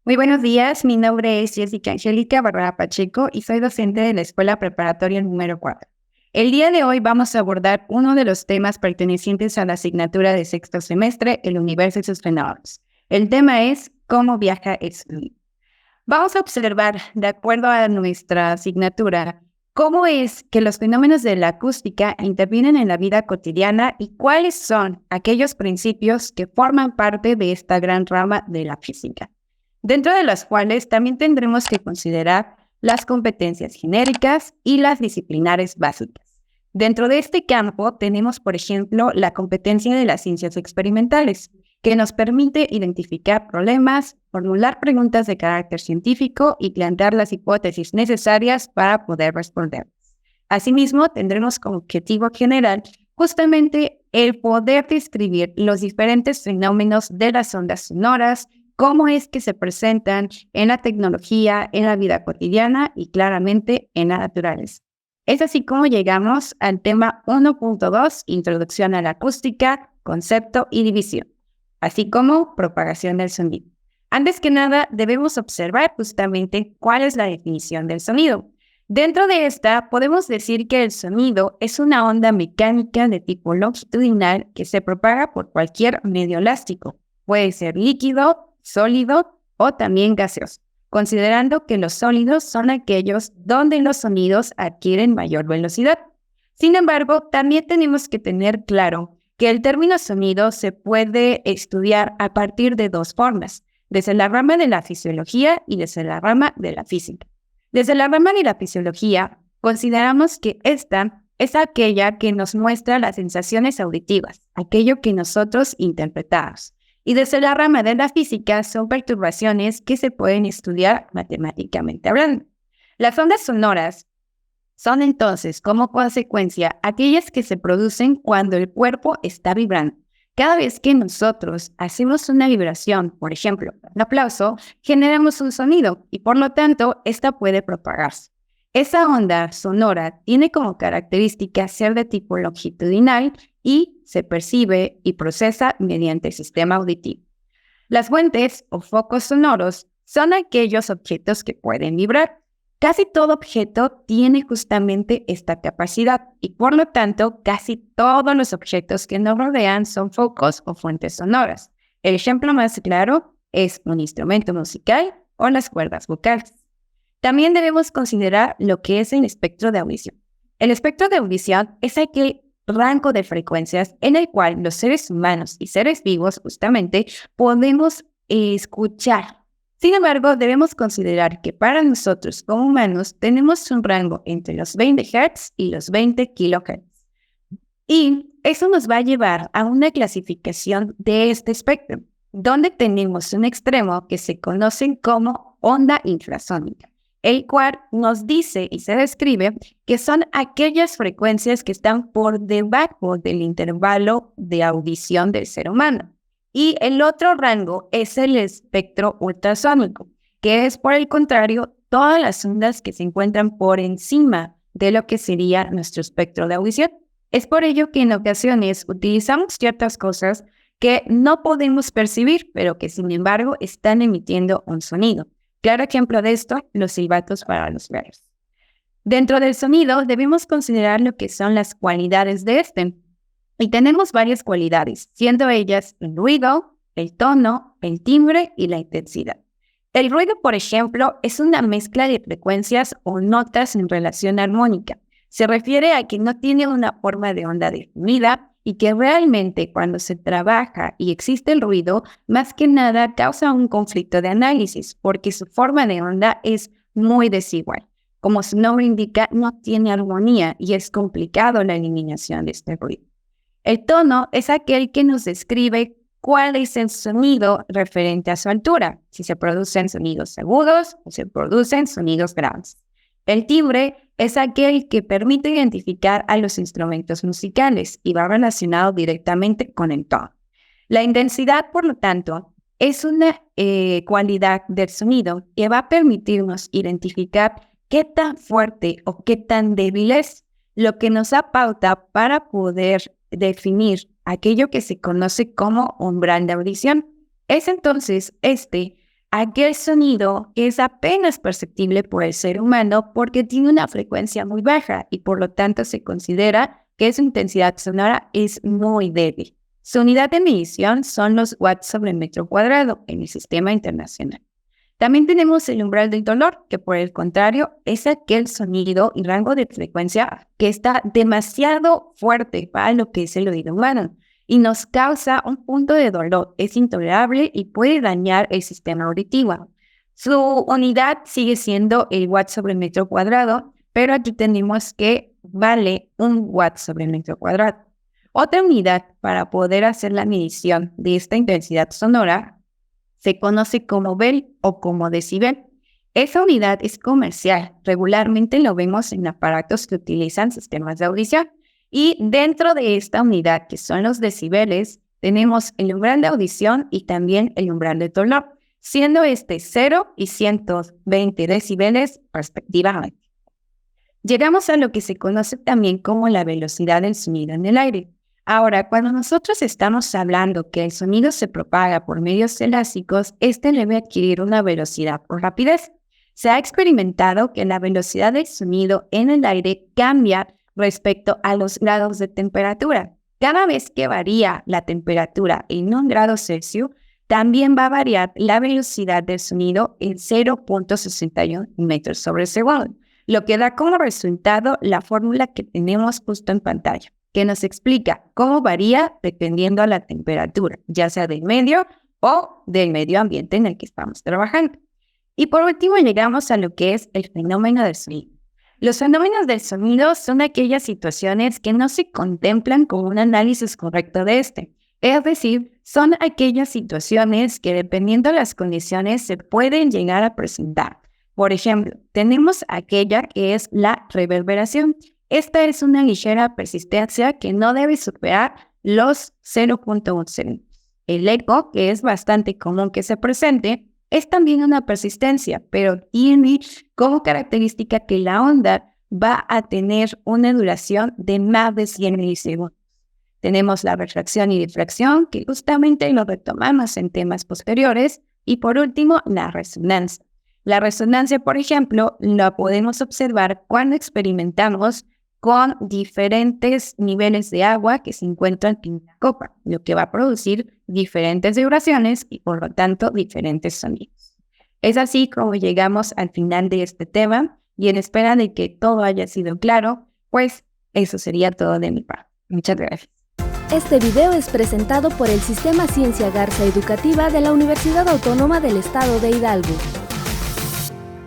Muy buenos días, mi nombre es Jessica Angélica Barrera Pacheco y soy docente de la Escuela Preparatoria número 4. El día de hoy vamos a abordar uno de los temas pertenecientes a la asignatura de sexto semestre, el universo y sus fenómenos. El tema es ¿cómo viaja el sonido? Vamos a observar, de acuerdo a nuestra asignatura, cómo es que los fenómenos de la acústica intervienen en la vida cotidiana y cuáles son aquellos principios que forman parte de esta gran rama de la física, dentro de las cuales también tendremos que considerar las competencias genéricas y las disciplinares básicas. Dentro de este campo tenemos, por ejemplo, la competencia de las ciencias experimentales, que nos permite identificar problemas, formular preguntas de carácter científico y plantear las hipótesis necesarias para poder responder. Asimismo, tendremos como objetivo general justamente el poder describir los diferentes fenómenos de las ondas sonoras, cómo es que se presentan en la tecnología, en la vida cotidiana y claramente en la naturaleza. Es así como llegamos al tema 1.2, Introducción a la acústica, concepto y división, así como propagación del sonido. Antes que nada, debemos observar justamente cuál es la definición del sonido. Dentro de esta, podemos decir que el sonido es una onda mecánica de tipo longitudinal que se propaga por cualquier medio elástico. Puede ser líquido, sólido o también gaseoso, considerando que los sólidos son aquellos donde los sonidos adquieren mayor velocidad. Sin embargo, también tenemos que tener claro que el término sonido se puede estudiar a partir de dos formas, desde la rama de la fisiología y desde la rama de la física. Desde la rama de la fisiología, consideramos que esta es aquella que nos muestra las sensaciones auditivas, aquello que nosotros interpretamos. Y desde la rama de la física son perturbaciones que se pueden estudiar matemáticamente hablando. Las ondas sonoras son entonces, como consecuencia, aquellas que se producen cuando el cuerpo está vibrando. Cada vez que nosotros hacemos una vibración, por ejemplo, un aplauso, generamos un sonido y por lo tanto, esta puede propagarse. Esa onda sonora tiene como característica ser de tipo longitudinal y se percibe y procesa mediante el sistema auditivo. Las fuentes o focos sonoros son aquellos objetos que pueden vibrar. Casi todo objeto tiene justamente esta capacidad y por lo tanto casi todos los objetos que nos rodean son focos o fuentes sonoras. El ejemplo más claro es un instrumento musical o las cuerdas vocales. También debemos considerar lo que es el espectro de audición. El espectro de audición es aquel rango de frecuencias en el cual los seres humanos y seres vivos justamente podemos escuchar. Sin embargo, debemos considerar que para nosotros como humanos tenemos un rango entre los 20 Hz y los 20 kHz. Y eso nos va a llevar a una clasificación de este espectro, donde tenemos un extremo que se conoce como onda infrasónica, el cual nos dice y se describe que son aquellas frecuencias que están por debajo del intervalo de audición del ser humano. Y el otro rango es el espectro ultrasónico, que es por el contrario todas las ondas que se encuentran por encima de lo que sería nuestro espectro de audición. Es por ello que en ocasiones utilizamos ciertas cosas que no podemos percibir, pero que sin embargo están emitiendo un sonido. Claro ejemplo de esto, los silbatos para los perros. Dentro del sonido debemos considerar lo que son las cualidades de este. Y tenemos varias cualidades, siendo ellas el ruido, el tono, el timbre y la intensidad. El ruido, por ejemplo, es una mezcla de frecuencias o notas en relación armónica. Se refiere a que no tiene una forma de onda definida y que realmente cuando se trabaja y existe el ruido, más que nada causa un conflicto de análisis porque su forma de onda es muy desigual. Como su nombre indica, no tiene armonía y es complicado la eliminación de este ruido. El tono es aquel que nos describe cuál es el sonido referente a su altura, si se producen sonidos agudos o se producen sonidos graves. El timbre es aquel que permite identificar a los instrumentos musicales y va relacionado directamente con el tono. La intensidad, por lo tanto, es una cualidad del sonido que va a permitirnos identificar qué tan fuerte o qué tan débil es, lo que nos da pauta para poder definir aquello que se conoce como umbral de audición. Es entonces aquel sonido que es apenas perceptible por el ser humano porque tiene una frecuencia muy baja y por lo tanto se considera que su intensidad sonora es muy débil. Su unidad de medición son los watts sobre metro cuadrado en el sistema internacional. También tenemos el umbral del dolor, que por el contrario es aquel sonido y rango de frecuencia que está demasiado fuerte para lo que es el oído humano y nos causa un punto de dolor. Es intolerable y puede dañar el sistema auditivo. Su unidad sigue siendo el watt sobre metro cuadrado, pero aquí tenemos que vale 1 watt sobre metro cuadrado. Otra unidad para poder hacer la medición de esta intensidad sonora se conoce como Bell o como decibel. Esa unidad es comercial. Regularmente lo vemos en aparatos que utilizan sistemas de audición. Y dentro de esta unidad, que son los decibeles, tenemos el umbral de audición y también el umbral de dolor, siendo 0 y 120 decibeles respectivamente. Llegamos a lo que se conoce también como la velocidad del sonido en el aire. Ahora, cuando nosotros estamos hablando que el sonido se propaga por medios elásticos, debe adquirir una velocidad o rapidez. Se ha experimentado que la velocidad del sonido en el aire cambia respecto a los grados de temperatura. Cada vez que varía la temperatura en 1 grado Celsius, también va a variar la velocidad del sonido en 0.61 metros sobre segundo, lo que da como resultado la fórmula que tenemos justo en pantalla, que nos explica cómo varía dependiendo a la temperatura, ya sea del medio o del medio ambiente en el que estamos trabajando. Y por último llegamos a lo que es el fenómeno del sonido. Los fenómenos del sonido son aquellas situaciones que no se contemplan con un análisis correcto de este. Es decir, son aquellas situaciones que dependiendo de las condiciones se pueden llegar a presentar. Por ejemplo, tenemos aquella que es la reverberación. Esta es una ligera persistencia que no debe superar los 0.1 segundos. El eco, que es bastante común que se presente, es también una persistencia, pero tiene como característica que la onda va a tener una duración de más de 100 milisegundos. Tenemos la refracción y difracción, que justamente lo retomamos en temas posteriores. Y por último, la resonancia. La resonancia, por ejemplo, la podemos observar cuando experimentamos con diferentes niveles de agua que se encuentran en la copa, lo que va a producir diferentes vibraciones y por lo tanto diferentes sonidos. Es así como llegamos al final de este tema y en espera de que todo haya sido claro, pues eso sería todo de mi parte. Muchas gracias. Este video es presentado por el Sistema Ciencia Garza Educativa de la Universidad Autónoma del Estado de Hidalgo.